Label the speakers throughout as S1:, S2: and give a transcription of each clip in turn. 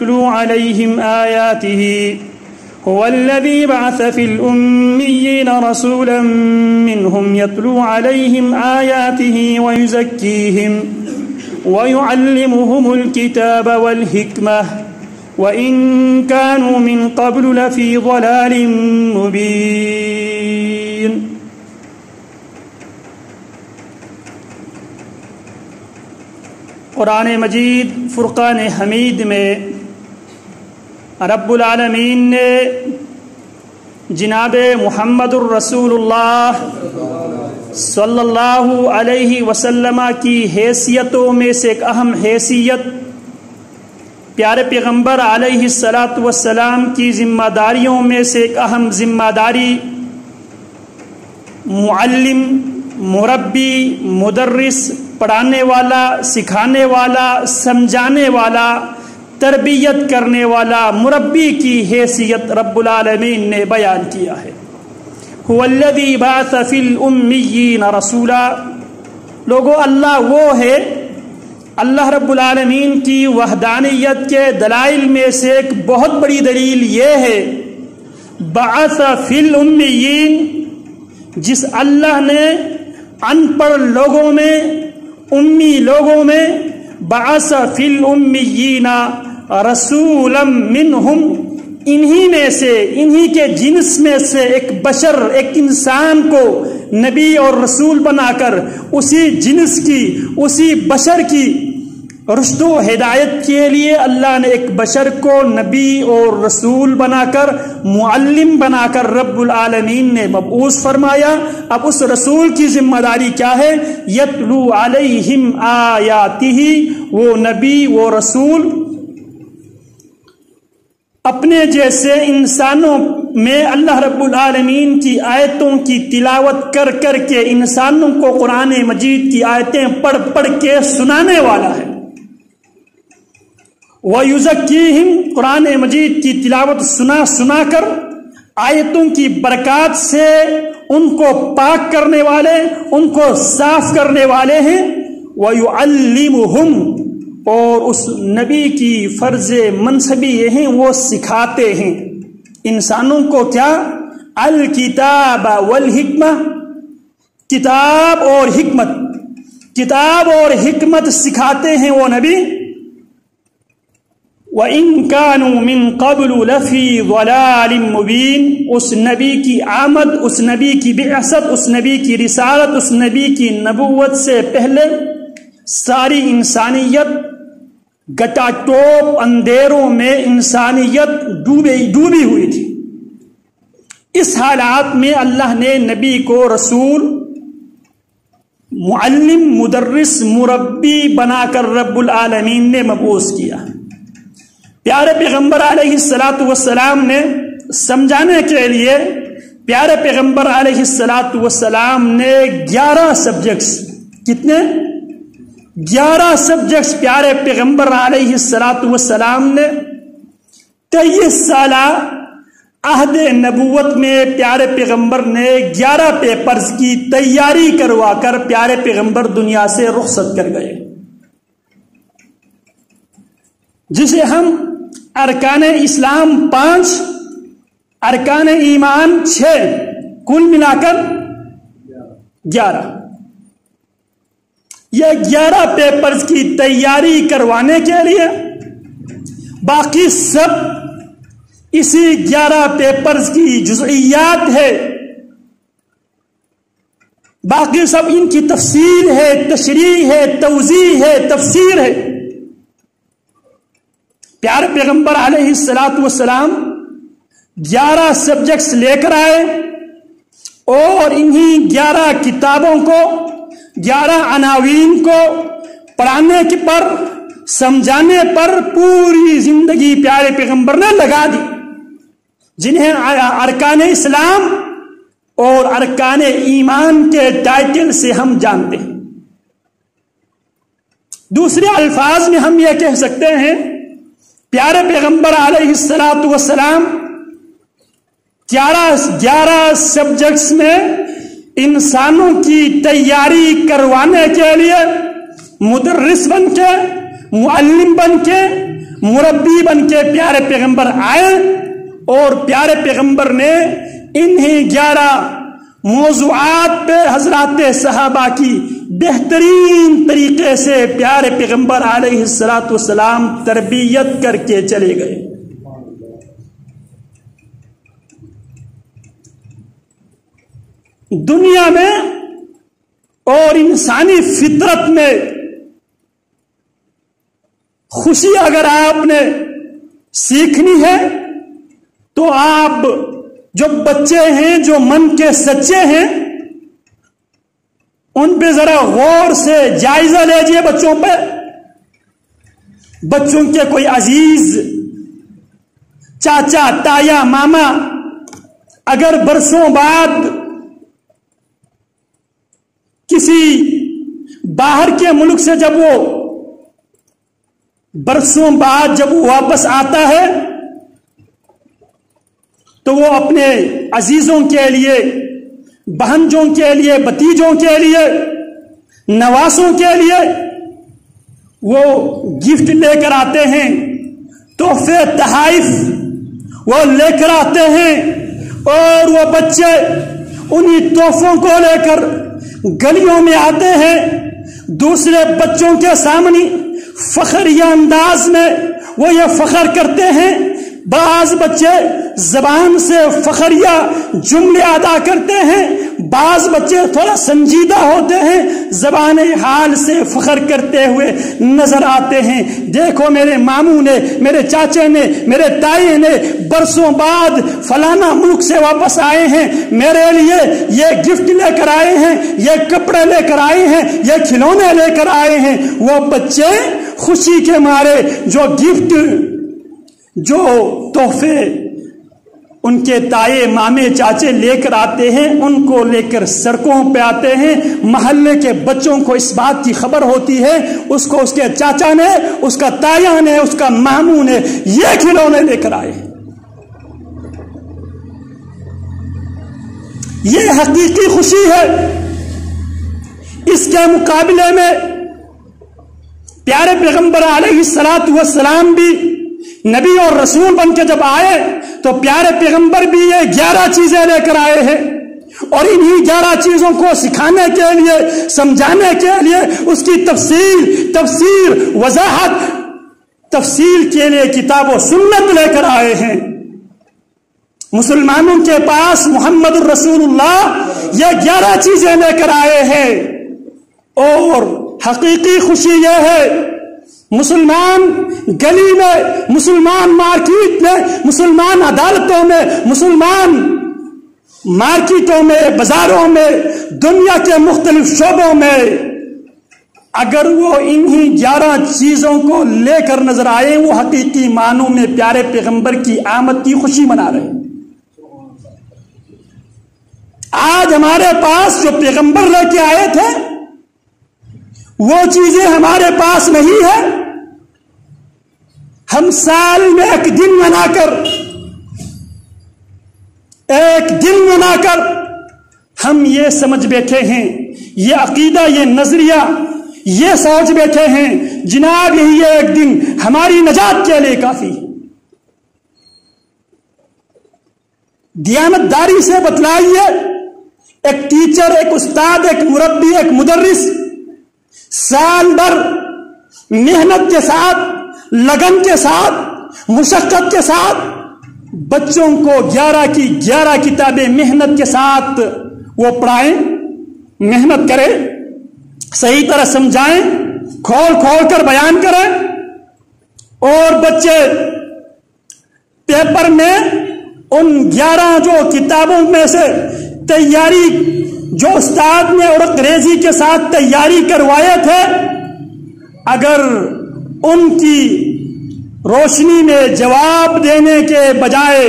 S1: يتلو عليهم آياته هو الذي بعث في الأميين رسولا منهم يتلو عليهم آياته ويزكيهم ويعلمهم الكتاب والحكمة وإن كانوا من قبل لفي ضلال مبين۔ قرآن مجید فرقان حمید میں رب العالمین نے جناب محمد الرسول اللہ صلی اللہ علیہ وسلم کی حیثیتوں میں سے ایک اہم حیثیت، پیارے پیغمبر علیہ السلام کی ذمہ داریوں میں سے ایک اہم ذمہ داری معلم، مربی، مدرس، پڑھانے والا، سکھانے والا، سمجھانے والا، تربیت کرنے والا مربی کی حیثیت رب العالمین نے بیان کیا ہے۔ هو الذی بعث فی الامیین رسولا، لوگو اللہ وہ ہے، اللہ رب العالمین کی وحدانیت کے دلائل میں سے ایک بہت بڑی دلیل یہ ہے، بعث فی الامیین، جس اللہ نے ان پڑھ لوگوں میں، امی لوگوں میں، بعث فی الامیین رسولا منہم، انہی میں سے، انہی کے جنس میں سے ایک بشر، ایک انسان کو نبی اور رسول بنا کر اسی جنس کی، اسی بشر کی رشد و ہدایت کے لیے اللہ نے ایک بشر کو نبی اور رسول بنا کر، معلم بنا کر رب العالمین نے مبعوث فرمایا۔ اب اس رسول کی ذمہ داری کیا ہے؟ یتلو علیہم آیاتہ، وہ نبی، وہ رسول اپنے جیسے انسانوں میں اللہ رب العالمین کی آیتوں کی تلاوت کر کر کے انسانوں کو قرآن مجید کی آیتیں پڑھ پڑھ کے سنانے والا ہے۔ وَيُزَكِّيهِمْ، قرآن مجید کی تلاوت سنا کر آیتوں کی برکات سے ان کو پاک کرنے والے، ان کو صاف کرنے والے ہیں۔ وَيُعَلِّمُهُمْ، اور اس نبی کی فرض منصبی یہ ہیں، وہ سکھاتے ہیں انسانوں کو کیا؟ الکتاب والحکمہ، کتاب اور حکمت، کتاب اور حکمت سکھاتے ہیں وہ نبی۔ وَإِن كَانُوا مِن قَبْلُ لَفِي ضَلَالٍ مُبِينٍ، اس نبی کی آمد، اس نبی کی بعثت، اس نبی کی رسالت، اس نبی کی نبوت سے پہلے ساری انسانیت گٹا ٹوپ اندھیروں میں انسانیت ڈوبی ہوئی تھی۔ اس حالات میں اللہ نے نبی کو رسول، معلم، مدرس، مربی بنا کر رب العالمین نے مبعوث کیا۔ پیارے پیغمبر علیہ السلام نے سمجھانے کے لیے، پیارے پیغمبر علیہ السلام نے 11 سبجیکٹس، کتنے؟ 11 سبجیکٹس پیارے پیغمبر علیہ السلام نے 23 سالہ عہد نبوت میں پیارے پیغمبر نے 11 پیپرز کی تیاری کروا کر پیارے پیغمبر دنیا سے رخصت کر گئے، جسے ہم ارکان اسلام 5، ارکان ایمان 6، کل ملا کر 11۔ یہ 11 پیپرز کی تیاری کروانے کے لیے باقی سب اسی 11 پیپرز کی جزئیات ہے، باقی سب ان کی تفصیل ہے، تشریح ہے، توضیح ہے، تفسیر ہے۔ پیارے پیغمبر علیہ السلام 11 سبجیکٹس لے کر آئے اور انہی 11 کتابوں کو، 11 عناوین کو پڑھانے کے پر، سمجھانے پر پوری زندگی پیارے پیغمبر نے لگا دی، جنہیں ارکان اسلام اور ارکان ایمان کے ٹائٹل سے ہم جانتے ہیں۔ دوسرے الفاظ میں ہم یہ کہہ سکتے ہیں، پیارے پیغمبر علیہ السلام 11 سبجیکٹس میں انسانوں کی تیاری کروانے کے لیے مدرس بن کے، معلم بن کے، مربی بن کے پیارے پیغمبر آئے اور پیارے پیغمبر نے انہیں 11 موضوعات پہ حضرات صحابہ کی بہترین طریقے سے پیارے پیغمبر علیہ الصلوۃ والسلام تربیت کر کے چلے گئے۔ دنیا میں اور انسانی فطرت میں خوشی اگر آپ نے سیکھنی ہے تو آپ جو بچے ہیں، جو من کے سچے ہیں، ان پہ ذرا غور سے جائزہ لیجئے۔ بچوں پہ، بچوں کے کوئی عزیز چاچا، تایا، ماما اگر برسوں بعد کسی باہر کے ملک سے جب وہ برسوں بعد جب وہ واپس آتا ہے تو وہ اپنے عزیزوں کے لیے، بہنجوں کے لیے، بھتیجوں کے لیے، نواسوں کے لیے وہ گفٹ لے کر آتے ہیں، تحفے تحائف وہ لے کر آتے ہیں، اور وہ بچے انہی تحفوں کو لے کر گلیوں میں آتے ہیں، دوسرے بچوں کے سامنے فخریہ انداز میں وہ یہ فخر کرتے ہیں۔ بعض بچے زبان سے فخریہ جملے ادا کرتے ہیں، بعض بچے تھوڑا سنجیدہ ہوتے ہیں، زبان حال سے فخر کرتے ہوئے نظر آتے ہیں۔ دیکھو میرے ماموں نے، میرے چاچے نے، میرے تائی نے برسوں بعد فلانا ملک سے واپس آئے ہیں، میرے لیے یہ گفٹ لے کر آئے ہیں، یہ کپڑے لے کر آئے ہیں، یہ کھلونے لے کر آئے ہیں۔ وہ بچے خوشی کے مارے جو گفٹ، جو تحفے ان کے تائے، مامے، چاچے لے کر آتے ہیں، ان کو لے کر سڑکوں پہ آتے ہیں۔ محلے کے بچوں کو اس بات کی خبر ہوتی ہے، اس کو اس کے چاچا نے، اس کا تایا نے، اس کا ماموں نے یہ کھلونے لے کر آئے۔ یہ حقیقی خوشی ہے۔ اس کے مقابلے میں پیارے پیغمبر علیہ الصلوۃ والسلام بھی نبی اور رسول بن کے جب آئے تو پیارے پیغمبر بھی یہ 11 چیزیں لے کر آئے ہیں، اور انہی 11 چیزوں کو سکھانے کے لیے، سمجھانے کے لیے، اس کی تفسیر، وضاحت، تفصیل کے لیے کتاب و سنت لے کر آئے ہیں۔ مسلمانوں کے پاس محمد الرسول اللہ یہ 11 چیزیں لے کر آئے ہیں، اور حقیقی خوشی یہ ہے مسلمان گلی میں، مسلمان مارکیٹ میں، مسلمان عدالتوں میں، مسلمان مارکیٹوں میں، بازاروں میں، دنیا کے مختلف شعبوں میں اگر وہ انہی 11 چیزوں کو لے کر نظر آئے، وہ حقیقی معنوں میں پیارے پیغمبر کی آمد کی خوشی منا رہے ہیں۔ آج ہمارے پاس جو پیغمبر لے کے آئے تھے وہ چیزیں ہمارے پاس نہیں ہے۔ ہم سال میں ایک دن منا کر ہم یہ سمجھ بیٹھے ہیں، یہ عقیدہ، یہ نظریہ، یہ سوچ بیٹھے ہیں جناب یہی ایک دن ہماری نجات کے لیے کافی ہے۔ دیانتداری سے بتلائیے، ایک ٹیچر، ایک استاد، ایک مربی، ایک مدرس سال بھر محنت کے ساتھ، لگن کے ساتھ، مشقت کے ساتھ بچوں کو 11 کی 11 کتابیں محنت کے ساتھ وہ پڑھائیں، محنت کریں، صحیح طرح سمجھائیں، کھول کھول کر بیان کریں، اور بچے پیپر میں ان 11 جو کتابوں میں سے تیاری جو استاد نے ارق ریزی کے ساتھ تیاری کروائے تھے، اگر ان کی روشنی میں جواب دینے کے بجائے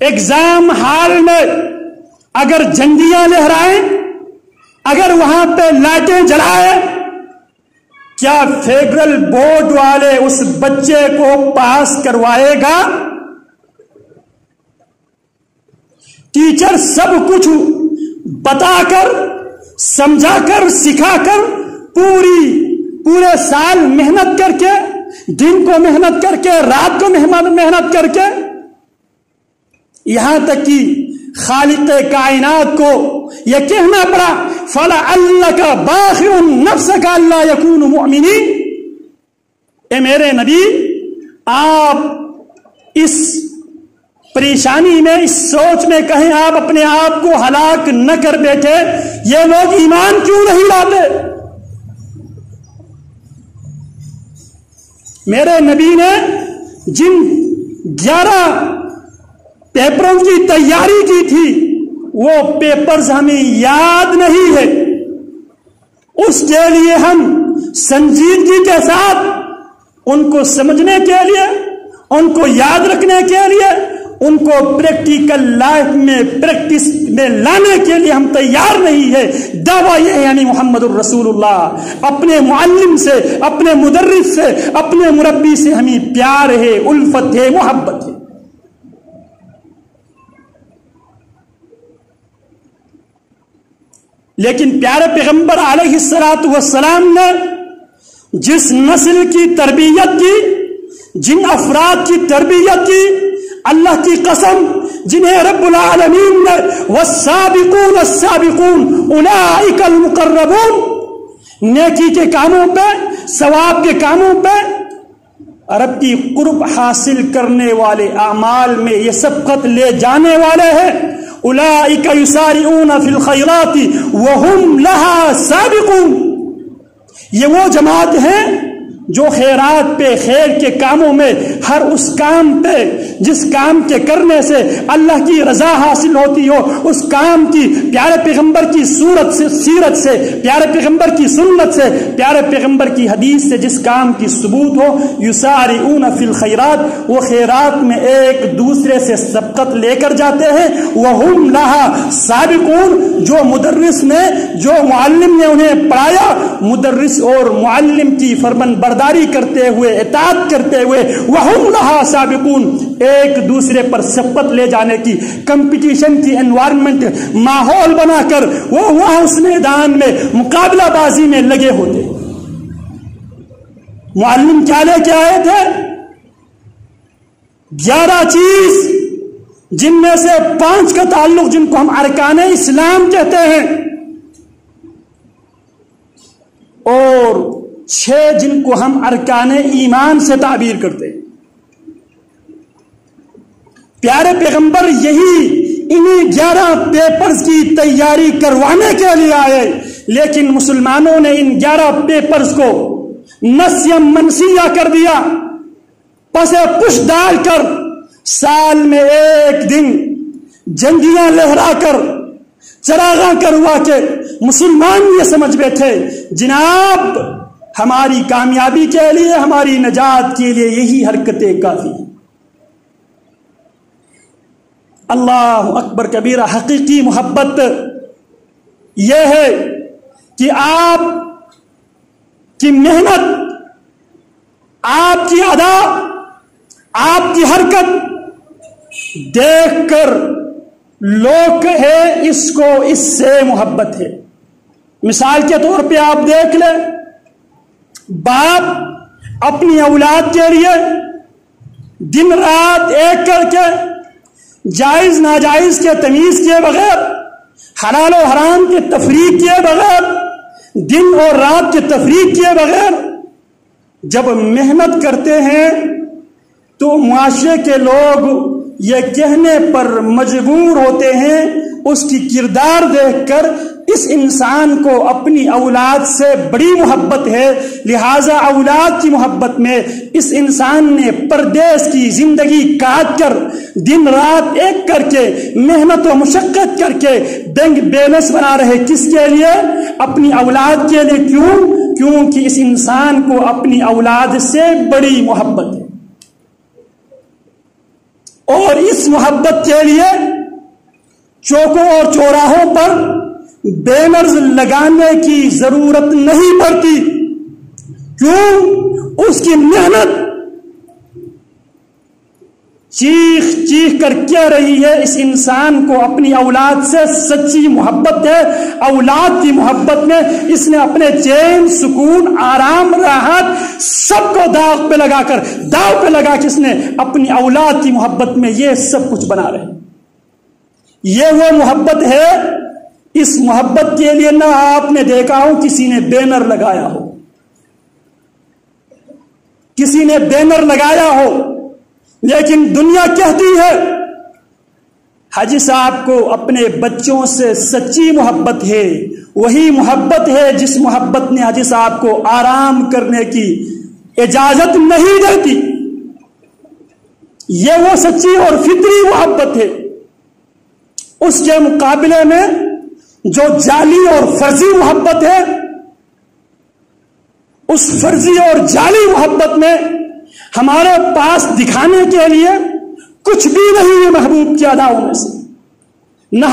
S1: ایگزام ہال میں اگر جھنڈیاں لہرائیں، اگر وہاں پہ لائٹیں جلائیں، کیا فیڈرل بورڈ والے اس بچے کو پاس کروائے گا؟ ٹیچر سب کچھ بتا کر، سمجھا کر، سکھا کر، پورے سال محنت کر کے دن کو محنت کر کے، رات کو محنت کر کے، یہاں تک کہ خالق کائنات کو یہ کہنا پڑا فَلَعَلَّكَ بَاخِعٌ نَفْسَكَ أَلَّا يَكُونُوا مُؤْمِنِينَ۔ اے میرے نبی، آپ اس پریشانی میں، اس سوچ میں کہیں آپ اپنے آپ کو ہلاک نہ کر بیٹھے، یہ لوگ ایمان کیوں نہیں لاتے؟ میرے نبی نے جن 11 پیپروں کی تیاری کی تھی وہ پیپرز ہمیں یاد نہیں ہے، اس کے لیے ہم سنجیدگی کے ساتھ ان کو سمجھنے کے لیے، ان کو یاد رکھنے کے لیے، ان کو پریکٹیکل لائف میں پریکٹس میں لانے کے لیے ہم تیار نہیں ہے۔ دعویٰ یہ ہے یعنی محمد الرسول اللہ اپنے معلم سے، اپنے مدرس سے، اپنے مربی سے ہمیں پیار ہے، الفت ہے، محبت ہے۔ لیکن پیارے پیغمبر علیہ الصلوۃ والسلام نے جس نسل کی تربیت کی، جن افراد کی تربیت کی، اللہ کی قسم جنہیں رب العالمین نے والسابقون السابقون اولئک المقربون، نیکی کے کاموں پہ، ثواب کے کاموں پہ، رب کی قرب حاصل کرنے والے اعمال میں یہ سبقت لے جانے والے ہیں۔ اولئک یسارعون فی الخیرات وہم لہا سابقون، یہ وہ جماعت ہیں جو خیرات پہ، خیر کے کاموں میں، ہر اس کام پہ جس کام کے کرنے سے اللہ کی رضا حاصل ہوتی ہو، اس کام کی پیارے پیغمبر کی صورت سے، سیرت سے، پیارے پیغمبر کی سنت سے، پیارے پیغمبر کی حدیث سے جس کام کی ثبوت ہو، یسارعون فی الخیرات، وہ خیرات میں ایک دوسرے سے سبقت لے کر جاتے ہیں۔ وہم لہا سابقون، جو مدرس نے، جو معلم نے انہیں پڑھایا، مدرس اور معلم کی فرمان برداری کرتے ہوئے، اطاعت کرتے ہوئے، وہم لہا سابقون، ایک دوسرے پر سبقت لے جانے کی، کمپٹیشن کی انوائرمنٹ، ماحول بنا کر وہ وہاں اس میدان میں مقابلہ بازی میں لگے ہوتے۔ معلم کیا لے کے آئے تھے؟ 11 چیز، جن میں سے 5 کا تعلق جن کو ہم ارکان اسلام کہتے ہیں، اور 6 جن کو ہم ارکان ایمان سے تعبیر کرتے ہیں۔ پیارے پیغمبر انہی 11 پیپرز کی تیاری کروانے کے لیے آئے، لیکن مسلمانوں نے ان 11 پیپرز کو نسیہ منسیہ کر دیا، پسے پش ڈال کر سال میں ایک دن جنگیاں لہرا کر، چراغاں کروا کے مسلمان یہ سمجھ بیٹھے جناب ہماری کامیابی کے لیے، ہماری نجات کے لیے یہی حرکتیں کافی ہیں۔ اللہ اکبر کبیرہ، حقیقی محبت یہ ہے کہ آپ کی محنت، آپ کی ادا، آپ کی حرکت دیکھ کر لوگ کہے اس کو اس سے محبت ہے۔ مثال کے طور پہ آپ دیکھ لیں، باپ اپنی اولاد کے لیے دن رات ایک کر کے، جائز ناجائز کے تمیز کیے بغیر، حلال و حرام کے تفریق کیے بغیر، دن اور رات کے تفریق کیے بغیر جب محنت کرتے ہیں تو معاشرے کے لوگ یہ کہنے پر مجبور ہوتے ہیں، اس کی کردار دیکھ کر اس انسان کو اپنی اولاد سے بڑی محبت ہے، لہذا اولاد کی محبت میں اس انسان نے پردیس کی زندگی کاٹ کر، دن رات ایک کر کے، محنت و مشقت کر کے بینک بیلنس بنا رہے، کس کے لیے؟ اپنی اولاد کے لیے۔ کیونکہ اس انسان کو اپنی اولاد سے بڑی محبت ہے، اور اس محبت کے لیے چوکوں اور چوراہوں پر بینرز لگانے کی ضرورت نہیں پڑتی۔ کیوں؟ اس کی محنت چیخ چیخ کر کہہ رہی ہے اس انسان کو اپنی اولاد سے سچی محبت ہے، اولاد کی محبت میں اس نے اپنے چین، سکون، آرام، راحت سب کو داغ پہ لگا کے اس نے اپنی اولاد کی محبت میں یہ سب کچھ بنا رہے۔ یہ وہ محبت ہے، اس محبت کے لیے نہ آپ نے دیکھا ہو کسی نے بینر لگایا ہو، کسی نے بینر لگایا ہو، لیکن دنیا کہتی ہے حاجی صاحب کو اپنے بچوں سے سچی محبت ہے، وہی محبت ہے جس محبت نے حاجی صاحب کو آرام کرنے کی اجازت نہیں دیتی۔ یہ وہ سچی اور فطری محبت ہے۔ اس کے مقابلے میں جو جعلی اور فرضی محبت ہے، اس فرضی اور جعلی محبت میں ہمارے پاس دکھانے کے لیے کچھ بھی نہیں ہے محبوب کی اداؤں میں سے، نہ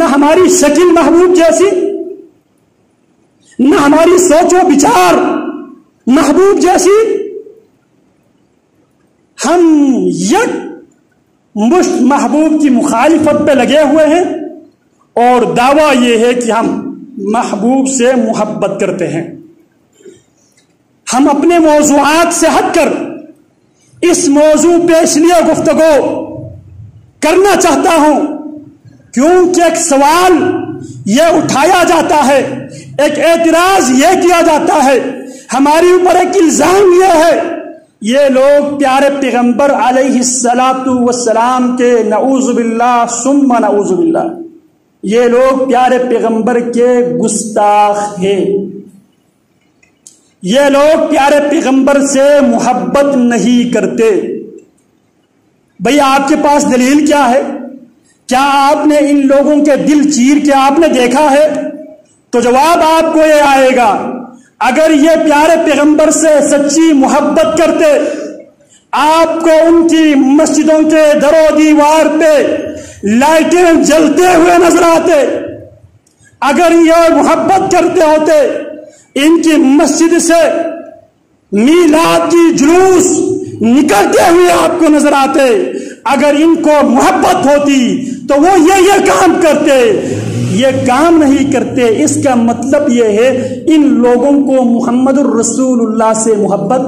S1: ہماری شکل محبوب جیسی، نہ ہماری سوچ و بچار محبوب جیسی۔ ہم یک مشت محبوب کی مخالفت پہ لگے ہوئے ہیں اور دعویٰ یہ ہے کہ ہم محبوب سے محبت کرتے ہیں۔ ہم اپنے موضوعات سے ہٹ کر اس موضوع پہ اس لیے گفتگو کرنا چاہتا ہوں کیونکہ ایک سوال یہ اٹھایا جاتا ہے، ایک اعتراض یہ کیا جاتا ہے، ہمارے اوپر ایک الزام یہ ہے، یہ لوگ پیارے پیغمبر علیہ الصلاۃ والسلام کے نعوذ باللہ ثم نعوذ باللہ، یہ لوگ پیارے پیغمبر کے گستاخ ہیں، یہ لوگ پیارے پیغمبر سے محبت نہیں کرتے۔ بھئی آپ کے پاس دلیل کیا ہے؟ کیا آپ نے ان لوگوں کے دل چیر کے آپ نے دیکھا ہے؟ تو جواب آپ کو یہ آئے گا، اگر یہ پیارے پیغمبر سے سچی محبت کرتے، آپ کو ان کی مسجدوں کے در و دیوار پہ لائٹیں جلتے ہوئے نظر آتے، اگر یہ محبت کرتے ہوتے ان کی مسجد سے میلاد کی جلوس نکلتے ہوئے آپ کو نظر آتے، اگر ان کو محبت ہوتی تو وہ یہ کام کرتے، یہ کام نہیں کرتے۔ اس کا مطلب یہ ہے ان لوگوں کو محمد الرسول اللہ سے محبت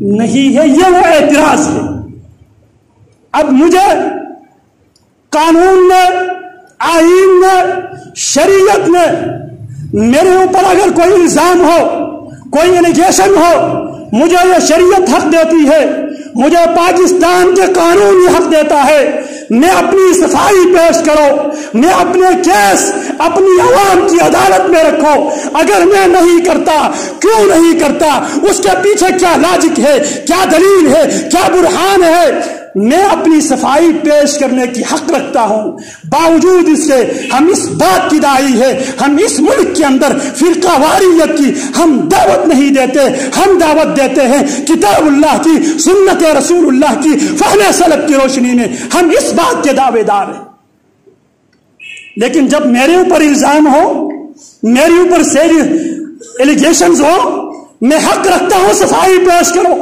S1: نہیں ہے، یہ وہ اعتراض ہے۔ اب مجھے قانون نے، آئین نے، شریعت نے میرے اوپر اگر کوئی الزام ہو، کوئی الیگیشن ہو، مجھے یہ شریعت حق دیتی ہے، مجھے پاکستان کے قانون یہ حق دیتا ہے، میں اپنی صفائی پیش کرو، میں اپنے کیس اپنی عوام کی عدالت میں رکھو۔ اگر میں نہیں کرتا، کیوں نہیں کرتا؟ اس کے پیچھے کیا لاجک ہے، کیا دلیل ہے، کیا برہان ہے؟ میں اپنی صفائی پیش کرنے کی حق رکھتا ہوں۔ باوجود اس کے ہم اس بات کی داعی ہے، ہم اس ملک کے اندر فرقہ واریت کی ہم دعوت نہیں دیتے، ہم دعوت دیتے ہیں کتاب اللہ کی، سنت رسول اللہ کی، فہم سلف کی روشنی میں ہم اس بات کے دعوے دار ہیں۔ لیکن جب میرے اوپر الزام ہو، میرے اوپر ایلیگیشنز ہو، میں حق رکھتا ہوں صفائی پیش کرو۔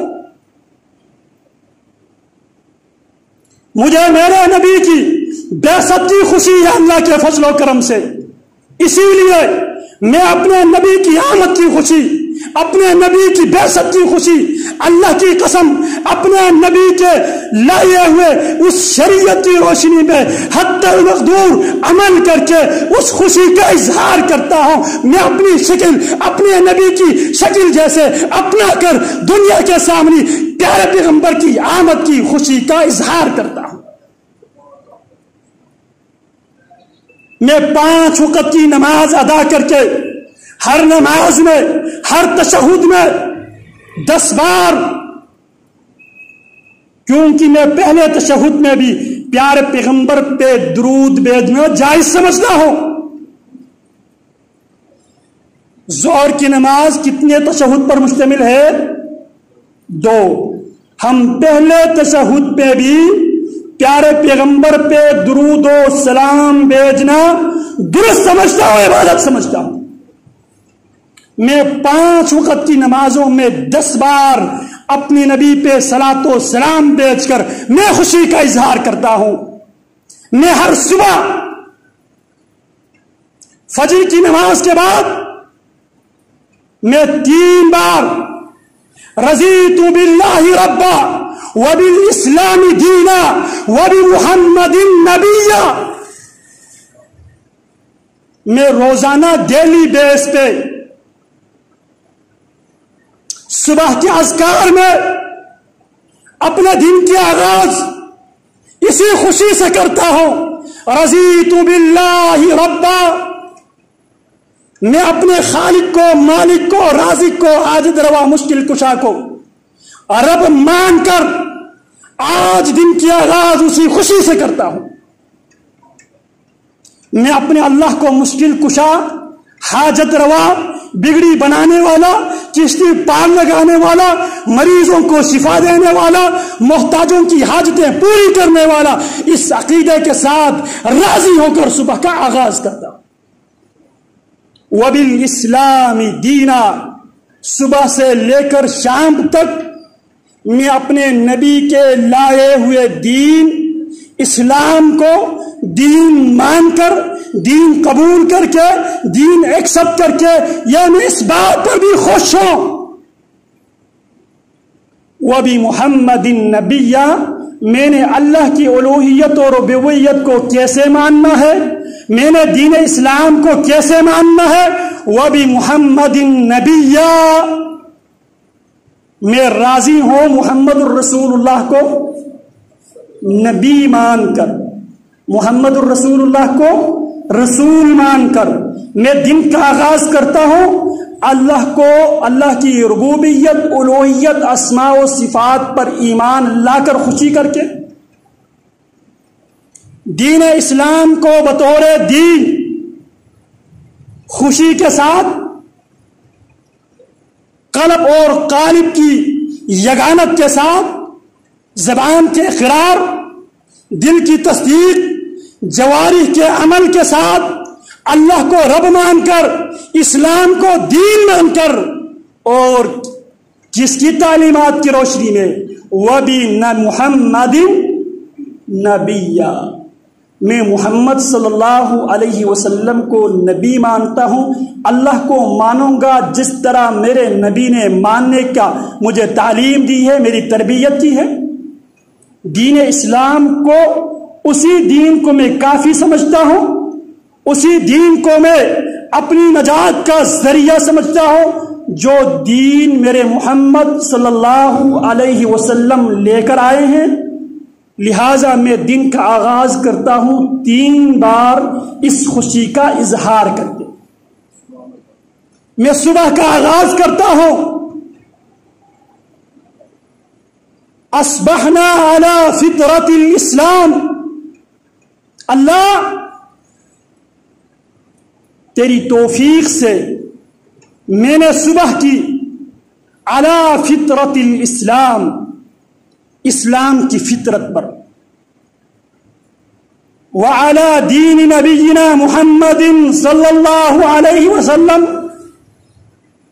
S1: مجھے میرے نبی کی بعثت کی خوشی ہے اللہ کے فضل و کرم سے، اسی لیے میں اپنے نبی کی آمد کی خوشی، اپنے نبی کی بعثت کی خوشی، اللہ کی قسم اپنے نبی کے لائے ہوئے اس شریعت کی روشنی میں حتی المقدور عمل کر کے اس خوشی کا اظہار کرتا ہوں۔ میں اپنی شکل اپنے نبی کی شکل جیسے اپنا کر دنیا کے سامنے پیارے پیغمبر کی آمد کی خوشی کا اظہار کرتا ہوں۔ میں 5 وقت کی نماز ادا کر کے ہر نماز میں، ہر تشہد میں 10 بار، کیونکہ میں پہلے تشہد میں بھی پیارے پیغمبر پہ درود بھیجنا جائز سمجھتا ہوں۔ ظہر کی نماز کتنے تشہد پر مشتمل ہے؟ 2۔ ہم پہلے تشہد پہ بھی پیارے پیغمبر پہ درود و سلام بھیجنا درست سمجھتا ہوں، عبادت سمجھتا ہوں۔ میں 5 وقت کی نمازوں میں 10 بار اپنے نبی پہ صلاۃ و سلام بیچ کر میں خوشی کا اظہار کرتا ہوں۔ میں ہر صبح فجر کی نماز کے بعد میں 3 بار رضیت باللہ ربا وبالاسلام دینا وبمحمد نبیا، میں روزانہ ڈیلی بیس پہ صبح کے اذکار میں اپنے دن کے آغاز اسی خوشی سے کرتا ہوں، رضیت باللہ ربا، میں اپنے خالق کو، مالک کو، رازق کو، حاجت روا مشکل کشا کو رب مان کر آج دن کی آغاز اسی خوشی سے کرتا ہوں۔ میں اپنے اللہ کو مشکل کشا، حاجت روا، بگڑی بنانے والا، کشتی پار لگانے والا، مریضوں کو شفا دینے والا، محتاجوں کی حاجتیں پوری کرنے والا، اس عقیدے کے ساتھ راضی ہو کر صبح کا آغاز کرتا ہوں۔ وبالاسلام دینا، صبح سے لے کر شام تک میں اپنے نبی کے لائے ہوئے دین اسلام کو دین مان کر، دین قبول کر کے، دین ایکسپٹ کر کے، یا میں اس بات پر بھی خوش ہوں وبمحمد نبیا، میں نے اللہ کی الوہیت اور ربوبیت کو کیسے ماننا ہے، میں نے دین اسلام کو کیسے ماننا ہے، وبمحمد نبیا، میں راضی ہوں محمد الرسول اللہ کو نبی مان کر، محمد الرسول اللہ کو رسول مان کر میں دن کا آغاز کرتا ہوں، اللہ کو، اللہ کی ربوبیت، الوہیت، اسماء و صفات پر ایمان لا کر خوشی کر کے، دین اسلام کو بطور دین خوشی کے ساتھ، قلب اور قالب کی یگانت کے ساتھ، زبان کے اقرار، دل کی تصدیق، جوارح کے عمل کے ساتھ اللہ کو رب مان کر، اسلام کو دین مان کر، اور جس کی تعلیمات کی روشنی میں وبمحمد نبیا، میں محمد صلی اللہ علیہ وسلم کو نبی مانتا ہوں۔ اللہ کو مانوں گا جس طرح میرے نبی نے ماننے کا مجھے تعلیم دی ہے، میری تربیت کی ہے۔ دین اسلام کو، اسی دین کو میں کافی سمجھتا ہوں، اسی دین کو میں اپنی نجات کا ذریعہ سمجھتا ہوں جو دین میرے محمد صلی اللہ علیہ وسلم لے کر آئے ہیں۔ لہٰذا میں دن کا آغاز کرتا ہوں 3 بار اس خوشی کا اظہار کرتے، میں صبح کا آغاز کرتا ہوں، اصبحنا علی فطرت الاسلام، اللہ تیری توفیق سے میں نے صبح کی علی فطرت الاسلام، اسلام کی فطرت پر، وعلی دین نبینا محمد صلی اللہ علیہ وسلم،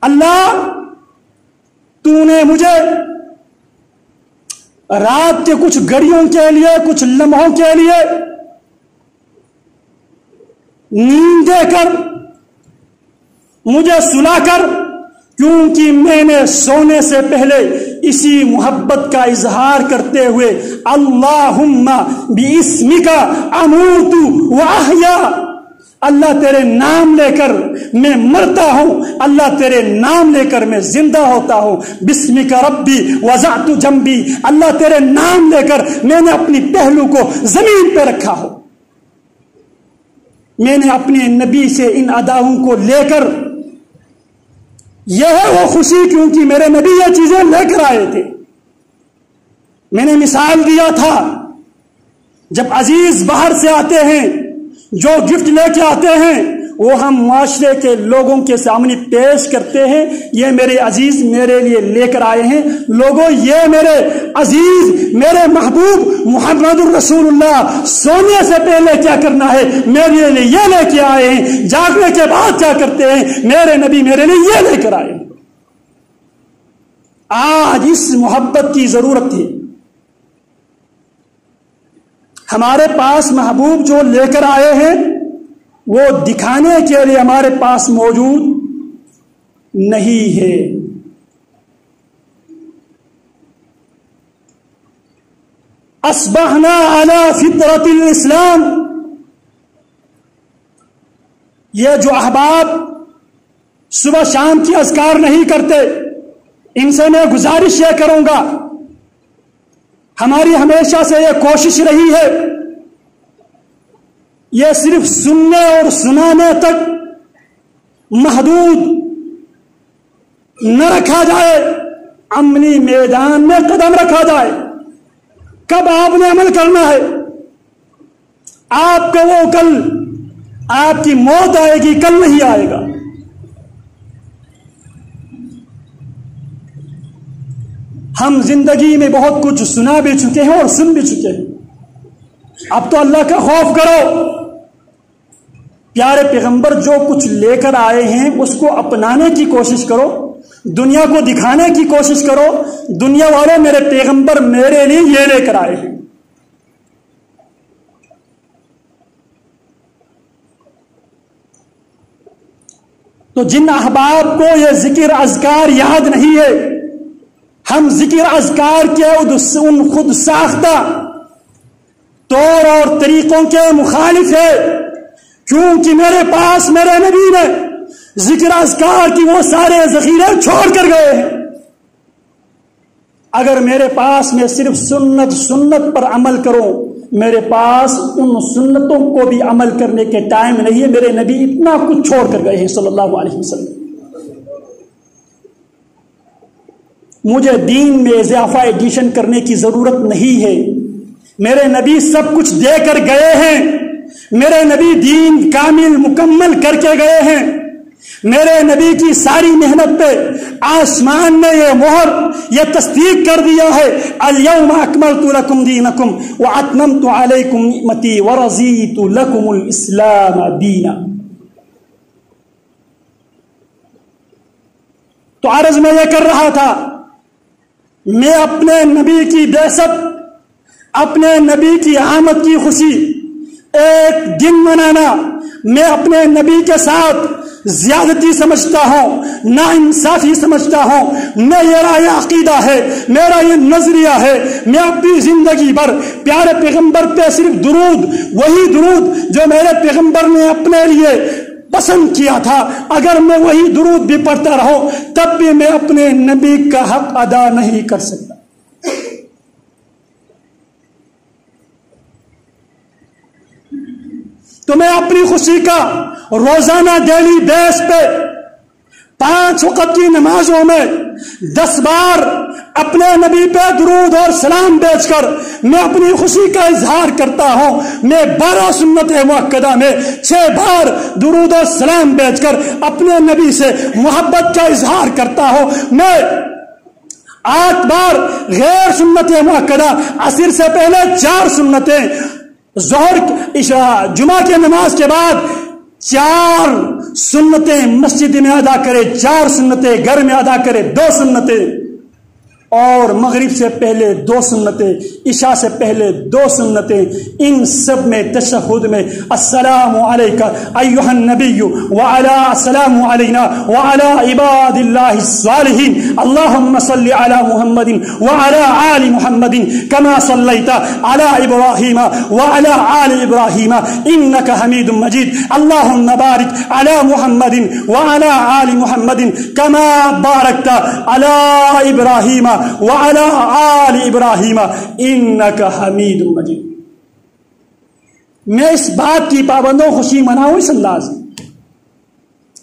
S1: اللہ تو نے مجھے رات کے کچھ گھڑیوں کے لیے، کچھ لمحوں کے لیے نیند دے کر، مجھے سلا کر، کیونکہ میں نے سونے سے پہلے اسی محبت کا اظہار کرتے ہوئے اللہم باسمک اموت واحیا، اللہ تیرے نام لے کر میں مرتا ہوں، اللہ تیرے نام لے کر میں زندہ ہوتا ہوں، بسمک ربی وضعت جنبی، اللہ تیرے نام لے کر میں نے اپنی پہلو کو زمین پہ رکھا ہو، میں نے اپنے نبی سے ان اداؤں کو لے کر، یہ ہے وہ خوشی کیونکہ میرے نبی یہ چیزیں لے کر آئے تھے۔ میں نے مثال دیا تھا، جب عزیز باہر سے آتے ہیں، جو گفٹ لے کے آتے ہیں وہ ہم معاشرے کے لوگوں کے سامنے پیش کرتے ہیں، یہ میرے عزیز میرے لیے لے کر آئے ہیں، لوگوں یہ میرے عزیز، میرے محبوب محمد الرسول اللہ سونے سے پہلے کیا کرنا ہے میرے لیے یہ لے کے آئے ہیں، جاگنے کے بعد کیا کرتے ہیں میرے نبی میرے لیے یہ لے کر آئے ہیں۔ آج اس محبت کی ضرورت تھی. ہمارے پاس محبوب جو لے کر آئے ہیں وہ دکھانے کے لیے ہمارے پاس موجود نہیں ہے. اصبحنا علی فطرت الاسلام. یہ جو احباب صبح شام کی اذکار نہیں کرتے، ان سے میں گزارش یہ کروں گا، ہماری ہمیشہ سے یہ کوشش رہی ہے یہ صرف سننے اور سنانے تک محدود نہ رکھا جائے، عملی میدان میں قدم رکھا جائے. کب آپ نے عمل کرنا ہے؟ آپ کو وہ کل آپ کی موت آئے گی، کل نہیں آئے گا. ہم زندگی میں بہت کچھ سنا بھی چکے ہیں اور سن بھی چکے ہیں. اب تو اللہ کا خوف کرو. پیارے پیغمبر جو کچھ لے کر آئے ہیں اس کو اپنانے کی کوشش کرو، دنیا کو دکھانے کی کوشش کرو، دنیا والوں میرے پیغمبر میرے لیے یہ لے کر آئے ہیں. تو جن احباب کو یہ ذکر اذکار یاد نہیں ہے، ہم ذکر اذکار کے ان خود ساختہ طور اور طریقوں کے مخالف ہے، کیونکہ میرے پاس میرے نبی نے ذکر اذکار کی وہ سارے ذخیرے چھوڑ کر گئے ہیں. اگر میرے پاس میں صرف سنت پر عمل کروں، میرے پاس ان سنتوں کو بھی عمل کرنے کے ٹائم نہیں ہے. میرے نبی اتنا کچھ چھوڑ کر گئے ہیں صلی اللہ علیہ وسلم. مجھے دین میں اضافہ ایڈیشن کرنے کی ضرورت نہیں ہے. میرے نبی سب کچھ دے کر گئے ہیں. میرے نبی دین کامل مکمل کر کے گئے ہیں. میرے نبی کی ساری محنت پہ آسمان نے یہ مہر، یہ تصدیق کر دیا ہے، الیوم اکملت لکم دینکم واتممت علیکم نعمتی ورضیت لکم الاسلام دینا. تو عرض میں یہ کر رہا تھا، میں اپنے نبی کی بعثت، اپنے نبی کی آمد کی خوشی ایک دن منانا میں اپنے نبی کے ساتھ زیادتی سمجھتا ہوں، نا انصافی سمجھتا ہوں. میرا یہ عقیدہ ہے، میرا یہ نظریہ ہے. میں اپنی زندگی بھر پیارے پیغمبر پہ صرف درود، وہی درود جو میرے پیغمبر نے اپنے لیے پسند کیا تھا، اگر میں وہی درود بھی پڑھتا رہوں تب بھی میں اپنے نبی کا حق ادا نہیں کر سکتا. تو میں اپنی خوشی کا روزانہ ڈیلی بیس پہ 5 وقت کی نمازوں میں 10 بار اپنے نبی پہ درود اور سلام بیچ کر میں اپنی خوشی کا اظہار کرتا ہوں. میں 12 سنت مؤکدہ میں 6 بار درود اور سلام بیچ کر اپنے نبی سے محبت کا اظہار کرتا ہوں. میں 8 بار غیر سنت مؤکدہ، عصر سے پہلے 4 سنتیں، ظہر جمعہ کے نماز کے بعد 4 سنتیں مسجد میں ادا کرے، 4 سنتیں گھر میں ادا کرے، 2 سنتیں، اور مغرب سے پہلے 2 سنتیں، عشاء سے پہلے 2 سنتیں. ان سب میں تشہد میں السلام علیکہ ایھا النبی وعلی السلام علینا وعلی عباد اللہ الصالحین اللہم صل علی محمد وعلی آل محمد کما صلیت علی ابراہیم وعلی آل ابراہیم انک حمید مجید اللہم بارک علی محمد وعلی آل محمد کما بارکت علی ابراہیم وعلى آل ابراہیم انک حمید مجید. میں اس بات کی پابندوں خوشی مناؤں اس انداز میں.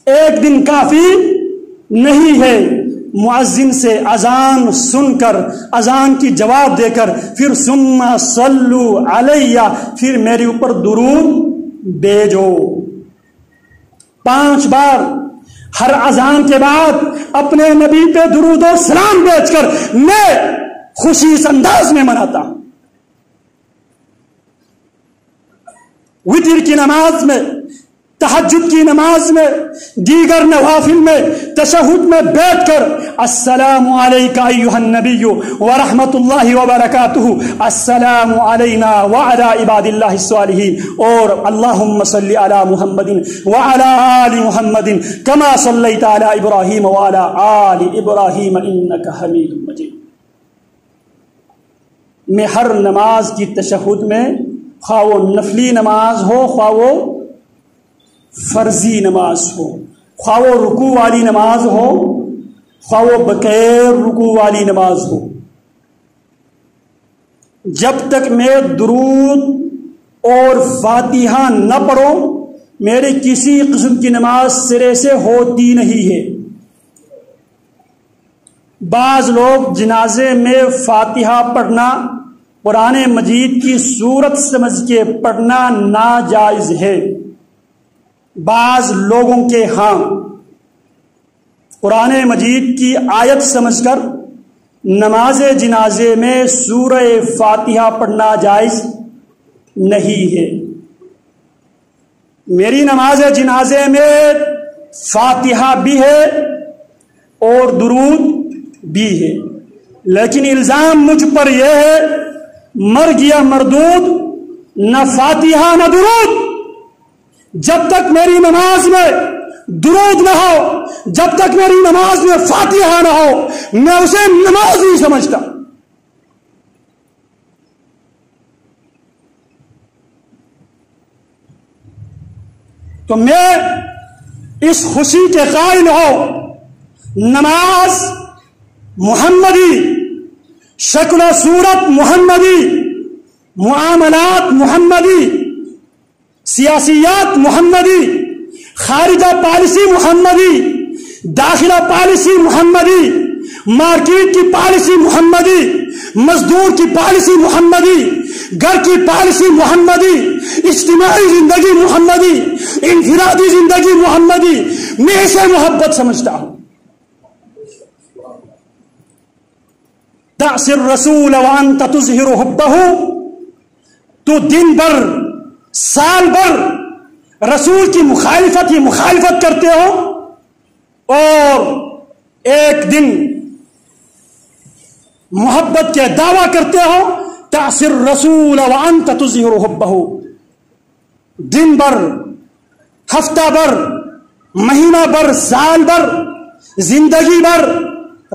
S1: ایک دن کافی نہیں ہے مؤذن سے اذان سن کر، اذان کی جواب دے کر، پھر ثم صلو علیہ، پھر میرے اوپر درود بھیجو. 5 بار ہر اذان کے بعد اپنے نبی پہ درود و سلام بیچ کر میں خوشی اس انداز میں مناتا ہوں. وتر کی نماز میں تہجد کی نماز میں، دیگر نوافل میں، تشہد میں بیٹھ کر السلام علیک ایھا النبی ورحمۃ اللہ وبرکاتہ، السلام علینا وعلی عباد اللہ الصالحین، اور اللہم صلی علی محمد وعلی آل محمد کما صلیت علی ابراہیم وعلی آل ابراہیم انک حمید مجید۔ میں ہر نماز کی تشہد میں، خواہ وہ نفلی نماز ہو، خواہ وہ فرضی نماز ہو، خواہ وہ رکوع والی نماز ہو، خواہ وہ بغیر رکوع والی نماز ہو، جب تک میں درود اور فاتحہ نہ پڑھوں میری کسی قسم کی نماز سرے سے ہوتی نہیں ہے۔ بعض لوگ جنازے میں فاتحہ پڑھنا قرآن مجید کی سورت سمجھ کے پڑھنا ناجائز ہے۔ بعض لوگوں کے ہاں قرآن مجید کی آیت سمجھ کر نماز جنازے میں سورہ فاتحہ پڑھنا جائز نہیں ہے۔ میری نماز جنازے میں فاتحہ بھی ہے اور درود بھی ہے، لیکن الزام مجھ پر یہ ہے مر گیا مردود، نہ فاتحہ نہ درود۔ جب تک میری نماز میں درود نہ ہو، جب تک میری نماز میں فاتحہ نہ ہو، میں اسے نماز نہیں سمجھتا۔ تو میں اس خوشی کے قائل ہوں، نماز محمدی، شکل و صورت محمدی، معاملات محمدی، سیاسیات محمدی، خارجہ پالیسی محمدی، داخلہ پالیسی محمدی، مارکیٹ کی پالیسی محمدی، مزدور کی پالیسی محمدی، گھر کی پالیسی محمدی، اجتماعی زندگی محمدی، انفرادی زندگی محمدی، میں اسے محبت سمجھتا ہوں۔ تعصي الرسول وانت تظهر حبه، تو دن بھر سال بھر رسول کی مخالفت کرتے ہو اور ایک دن محبت کے دعویٰ کرتے ہو۔ تعصي الرسول وانت تظهر حبه، دن بھر، ہفتہ بھر، مہینہ بھر، سال بھر، زندگی بھر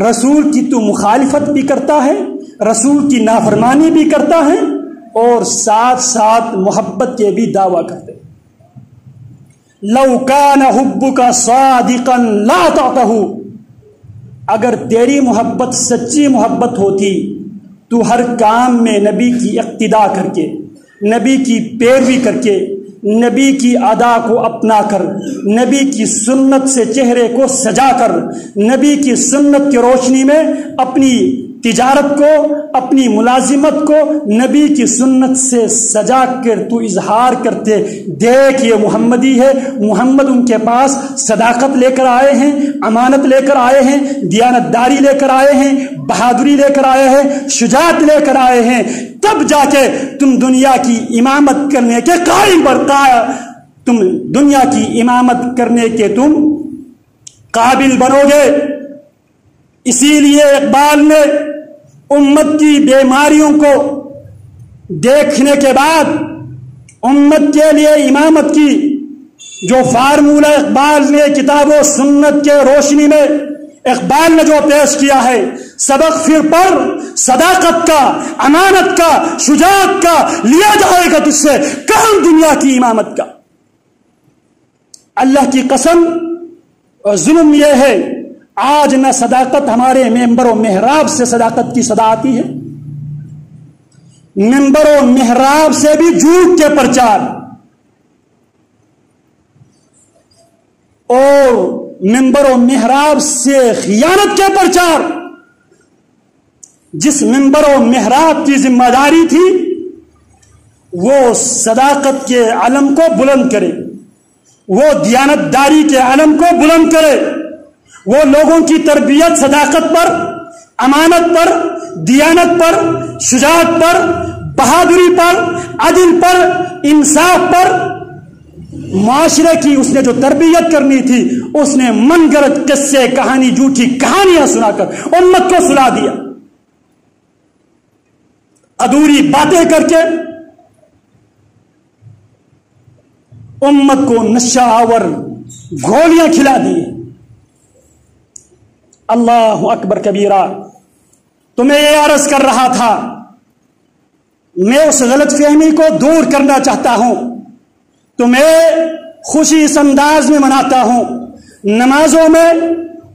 S1: رسول کی تو مخالفت بھی کرتا ہے، رسول کی نافرمانی بھی کرتا ہے، اور ساتھ ساتھ محبت کے بھی دعویٰ کرتے۔ لو کان حبک صادقا لا تعطہ، اگر تیری محبت سچی محبت ہوتی تو ہر کام میں نبی کی اقتداء کر کے، نبی کی پیروی کر کے، نبی کی ادا کو اپنا کر، نبی کی سنت سے چہرے کو سجا کر، نبی کی سنت کی روشنی میں اپنی تجارت کو، اپنی ملازمت کو نبی کی سنت سے سجا کر تو اظہار کرتے، دیکھ یہ محمدی ہے، محمد ان کے پاس صداقت لے کر آئے ہیں، امانت لے کر آئے ہیں، دیانتداری لے کر آئے ہیں، بہادری لے کر آئے ہیں، شجاعت لے کر آئے ہیں، تب جا کے تم دنیا کی امامت کرنے کے قائم تم دنیا کی امامت کرنے کے تم قابل بنو گے۔ اسی لیے اقبال نے امت کی بیماریوں کو دیکھنے کے بعد امت کے لیے امامت کی جو فارمولہ اقبال نے کتاب و سنت کے روشنی میں اقبال نے جو پیش کیا ہے، سبق پھر پر صداقت کا، امانت کا، شجاعت کا لیا جائے گا تجھ سے، کام دنیا کی امامت کا۔ اللہ کی قسم اور ظلم یہ ہے، آج نہ صداقت ہمارے ممبر و محراب سے صداقت کی صدا آتی ہے، ممبر و محراب سے بھی جھوٹ کے پرچار، اور ممبر و محراب سے خیانت کے پرچار۔ جس ممبر و محراب کی ذمہ داری تھی وہ صداقت کے علم کو بلند کرے، وہ دیانتداری کے علم کو بلند کرے، وہ لوگوں کی تربیت صداقت پر، امانت پر، دیانت پر، شجاعت پر، بہادری پر، عدل پر، انصاف پر معاشرے کی اس نے جو تربیت کرنی تھی اس نے من گھڑت قصے کہانی جھوٹی کہانیاں سنا کر امت کو سلا دیا، ادھوری باتیں کر کے امت کو نشہ آور گولیاں کھلا دی۔ اللہ اکبر کبیرہ۔ تو میں یہ عرض کر رہا تھا، میں اس غلط فہمی کو دور کرنا چاہتا ہوں، تو میں خوشی اس انداز میں مناتا ہوں، نمازوں میں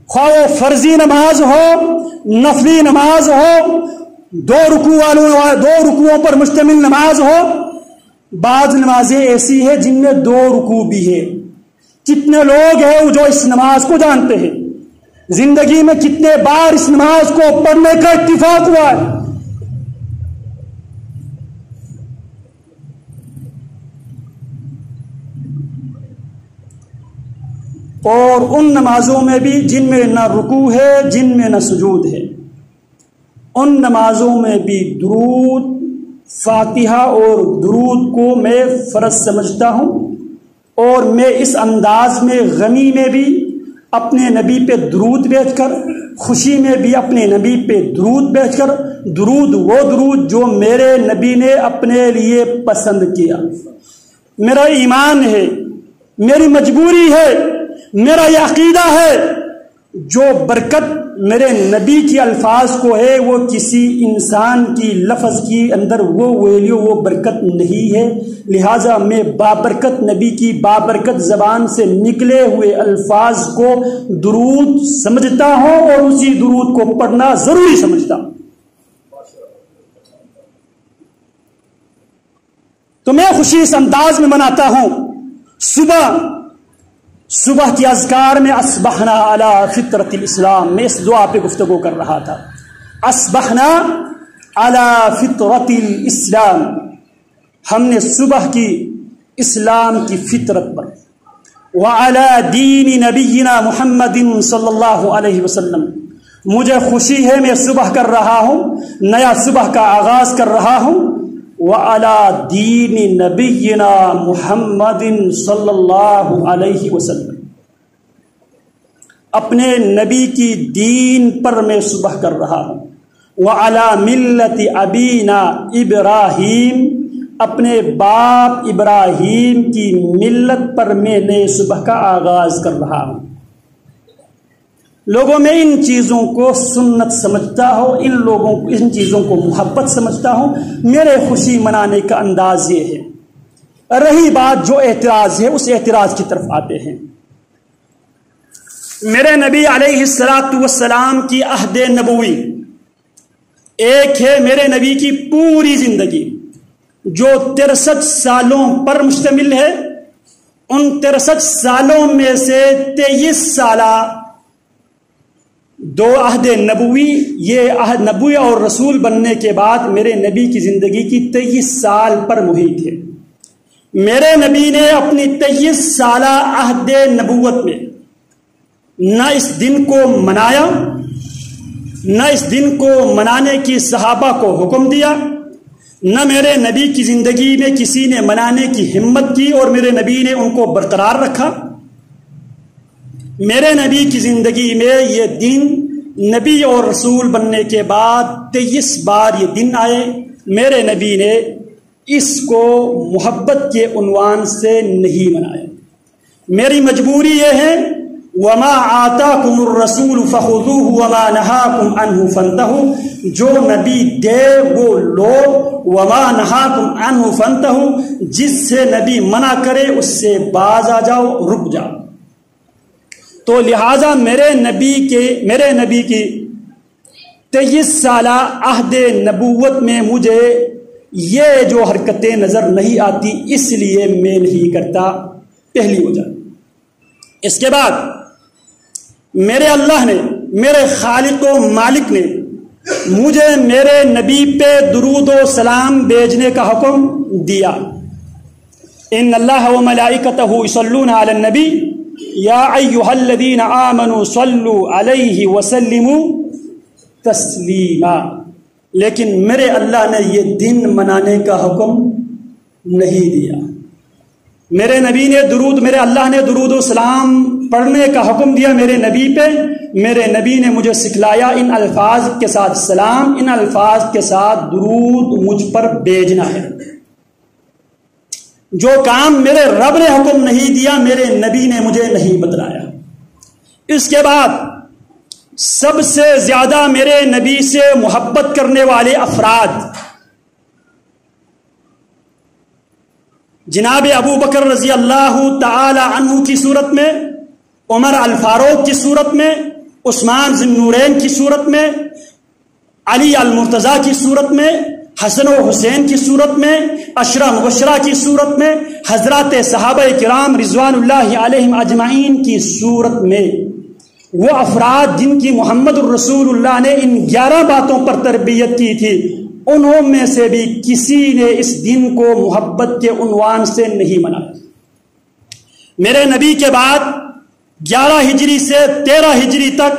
S1: خواہ وہ فرضی نماز ہو نفلی نماز ہو، دو رکوعوں پر مشتمل نماز ہو، بعض نمازیں ایسی ہیں جن میں 2 رکوع بھی ہے۔ کتنے لوگ ہیں جو اس نماز کو جانتے ہیں؟ زندگی میں کتنے بار اس نماز کو پڑھنے کا اتفاق ہوا ہے؟ اور ان نمازوں میں بھی جن میں نہ رکوع ہے، جن میں نہ سجود ہے، ان نمازوں میں بھی درود، فاتحہ اور درود کو میں فرض سمجھتا ہوں، اور میں اس انداز میں غمی میں بھی اپنے نبی پہ درود بھیج کر، خوشی میں بھی اپنے نبی پہ درود بھیج کر، درود وہ درود جو میرے نبی نے اپنے لیے پسند کیا۔ میرا ایمان ہے، میری مجبوری ہے، میرا یہ عقیدہ ہے، جو برکت میرے نبی کے الفاظ کو ہے وہ کسی انسان کی لفظ کی اندر وہ ویلیو، وہ برکت نہیں ہے، لہٰذا میں بابرکت نبی کی بابرکت زبان سے نکلے ہوئے الفاظ کو درود سمجھتا ہوں اور اسی درود کو پڑھنا ضروری سمجھتا ہوں۔ تو میں خوشی اس انداز میں مناتا ہوں، صبح کی اذکار میں اصبحنا علی فطرت الاسلام، میں اس دعا پہ گفتگو کر رہا تھا، اصبحنا علی فطرت الاسلام، ہم نے صبح کی اسلام کی فطرت پر، وعلی دین نبینا محمد صلی اللہ علیہ وسلم، مجھے خوشی ہے میں صبح کر رہا ہوں، نیا صبح کا آغاز کر رہا ہوں، وعلی دین نبینا محمد صلی اللہ علیہ وسلم، اپنے نبی کی دین پر میں صبح کر رہا ہوں، وعلی ملت ابینا ابراہیم، اپنے باپ ابراہیم کی ملت پر میں نئے صبح کا آغاز کر رہا ہوں۔ لوگوں میں ان چیزوں کو سنت سمجھتا ہوں، ان چیزوں کو محبت سمجھتا ہوں، میرے خوشی منانے کا انداز یہ ہے۔ رہی بات جو اعتراض ہے، اس اعتراض کی طرف آتے ہیں۔ میرے نبی علیہ الصلاۃ والسلام کی عہد نبوی ایک ہے، میرے نبی کی پوری زندگی جو 63 سالوں پر مشتمل ہے، ان 63 سالوں میں سے 23 سالہ دو عہد نبوی، یہ عہد نبوی اور رسول بننے کے بعد میرے نبی کی زندگی کی 23 سال پر محیط ہے۔ میرے نبی نے اپنی 23 سالہ عہد نبوت میں نہ اس دن کو منایا، نہ اس دن کو منانے کی صحابہ کو حکم دیا، نہ میرے نبی کی زندگی میں کسی نے منانے کی ہمت کی اور میرے نبی نے ان کو برقرار رکھا۔ میرے نبی کی زندگی میں یہ دن نبی اور رسول بننے کے بعد 23 بار یہ دن آئے، میرے نبی نے اس کو محبت کے عنوان سے نہیں منایا۔ میری مجبوری یہ ہے، وما آتاکم الرسول فخذوہ وما نہاکم عنہ فانتہوا، جو نبی دے وہ لو، وما نہاکم عنہ فانتہوا، جس سے نبی منع کرے اس سے باز آ جاؤ، رک جاؤ۔ تو لہٰذا میرے نبی کی 23 سالہ عہد نبوت میں مجھے یہ جو حرکتیں نظر نہیں آتی، اس لیے میں نہیں کرتا، پہلی وجہ۔ اس کے بعد میرے اللہ نے، میرے خالق و مالک نے مجھے میرے نبی پہ درود و سلام بھیجنے کا حکم دیا۔ ان اللہ و ملائکتہ یصلون علی النبی یا ایھا الذین آمنوا صلوا علیہ وسلموا تسلیما، لیکن میرے اللہ نے یہ دن منانے کا حکم نہیں دیا۔ میرے نبی نے درود، میرے اللہ نے درود و سلام پڑھنے کا حکم دیا میرے نبی پہ. میرے نبی نے مجھے سکھلایا ان الفاظ کے ساتھ سلام، ان الفاظ کے ساتھ درود مجھ پر بھیجنا ہے. جو کام میرے رب نے حکم نہیں دیا میرے نبی نے مجھے نہیں بتلایا. اس کے بعد سب سے زیادہ میرے نبی سے محبت کرنے والے افراد جناب ابو بکر رضی اللہ تعالی عنہ کی صورت میں، عمر الفاروق کی صورت میں، عثمان ذی النورین کی صورت میں، علی المرتضیٰ کی صورت میں، حسن و حسین کی صورت میں، عشرہ مبشرہ کی صورت میں، حضرات صحابہ کرام رضوان اللہ علیہم اجمعین کی صورت میں، وہ افراد جن کی محمد الرسول اللہ نے ان 11 باتوں پر تربیت کی تھی، انہوں میں سے بھی کسی نے اس دن کو محبت کے عنوان سے نہیں منایا. میرے نبی کے بعد 11 ہجری سے 13 ہجری تک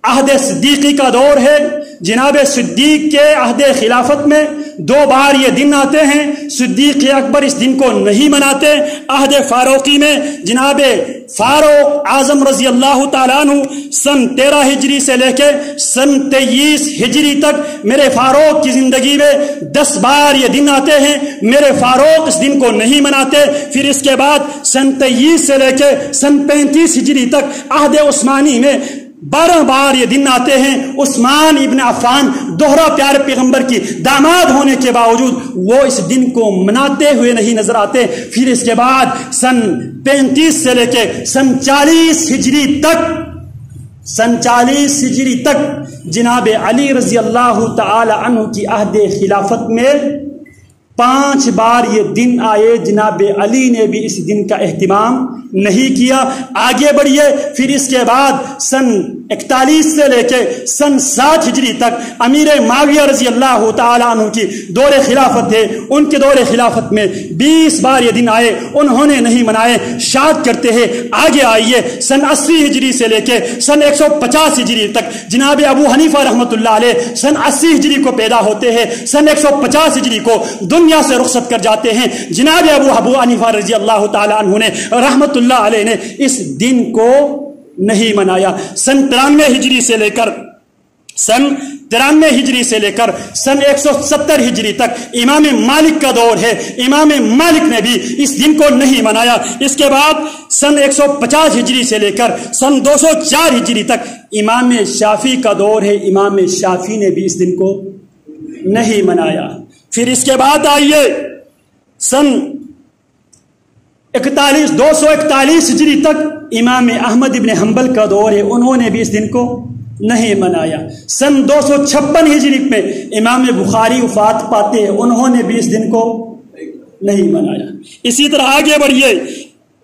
S1: عہد صدیقی کا دور ہے. جناب صدیق کے عہد خلافت میں 2 بار یہ دن آتے ہیں. صدیق اکبر اس دن کو نہیں مناتے. عہد فاروقی میں جناب فاروق اعظم رضی اللہ تعالیٰ عنہ سن 13 ہجری سے لے کے سن 23 ہجری تک میرے فاروق کی زندگی میں 10 بار یہ دن آتے ہیں. میرے فاروق اس دن کو نہیں مناتے. پھر اس کے بعد سن 23 سے لے کے سن 35 ہجری تک عہد عثمانی میں 12 بار یہ دن آتے ہیں. عثمان ابن عفان دوہرا پیارے پیغمبر کی داماد ہونے کے باوجود وہ اس دن کو مناتے ہوئے نہیں نظر آتے. پھر اس کے بعد سن 35 سے لے کے سن 40 ہجری تک جناب علی رضی اللہ تعالی عنہ کی عہد خلافت میں 5 بار یہ دن آئے. جناب علی نے بھی اس دن کا اہتمام نہیں کیا. آگے بڑھیے. پھر اس کے بعد سن 41 سے لے کے سن 60 ہجری تک امیر معاویہ رضی اللہ تعالیٰ عنہ کی دور خلافت ہے. ان کے دور خلافت میں 20 بار یہ دن آئے, انہوں نے نہیں منائے. شاد کرتے ہیں آگے آئیے. سن 80 ہجری سے لے کے سن 150 ہجری تک جناب ابو حنیفہ رحمۃ اللہ علیہ سن 80 ہجری کو پیدا ہوتے ہیں, سن 150 ہجری کو دنیا سے رخصت کر جاتے ہیں. جناب ابو حنیفہ رضی اللہ تعالیٰ عنہ نے رحمۃ اللہ علیہ نے اس دن کو نہیں منایا. سن 93 ہجری سے لے کر سن 170 ہجری تک امام مالک کا دور ہے. امام مالک نے بھی اس دن کو نہیں منایا. اس کے بعد سن 150 ہجری سے لے کر سن 204 ہجری تک امام شافعی کا دور ہے. امام شافعی نے بھی اس دن کو نہیں منایا. پھر اس کے بعد آئیے سن 241 ہجری تک امام احمد ابن حنبل کا دور ہے. انہوں نے بھی اس دن کو نہیں منایا. سن 256 ہجری میں امام بخاری وفات پاتے ہیں, انہوں نے بھی اس دن کو نہیں منایا. اسی طرح آگے بڑھیے.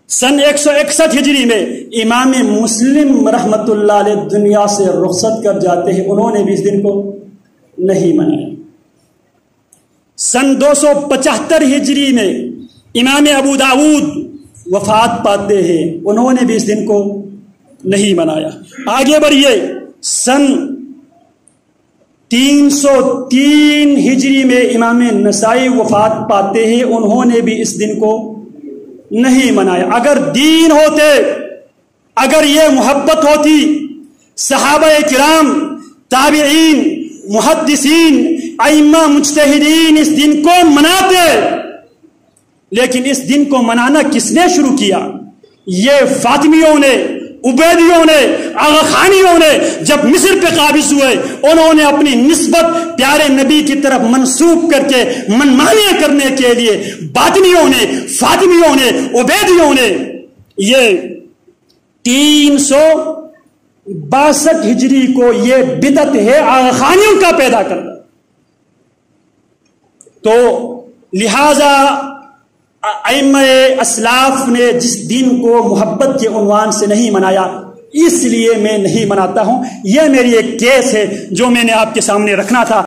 S1: سن 161 ہجری میں امام مسلم رحمت اللہ علیہ دنیا سے رخصت کر جاتے ہیں, انہوں نے بھی اس دن کو نہیں منایا. سن 275 ہجری میں امام ابو داود وفات پاتے ہیں, انہوں نے بھی اس دن کو نہیں منایا. آگے بڑھیے. سن 303 ہجری میں امام نسائی وفات پاتے ہیں, انہوں نے بھی اس دن کو نہیں منایا. اگر دین ہوتے, اگر یہ محبت ہوتی, صحابہ کرام, تابعین, محدثین, ائمہ مجتہدین اس دن کو مناتے. لیکن اس دن کو منانا کس نے شروع کیا؟ یہ فاطمیوں نے, عبیدیوں نے, آغا خانیوں نے جب مصر پہ قابض ہوئے, انہوں نے اپنی نسبت پیارے نبی کی طرف منسوب کر کے منمانی کرنے کے لیے باطنیوں نے, فاطمیوں نے, عبیدیوں نے یہ 362 ہجری کو یہ بدعت ہے آغا خانیوں کا پیدا کرنا. تو لہذا ائمہ اسلاف نے جس دن کو محبت کے عنوان سے نہیں منایا, اس لیے میں نہیں مناتا ہوں. یہ میری ایک کیس ہے جو میں نے آپ کے سامنے رکھنا تھا.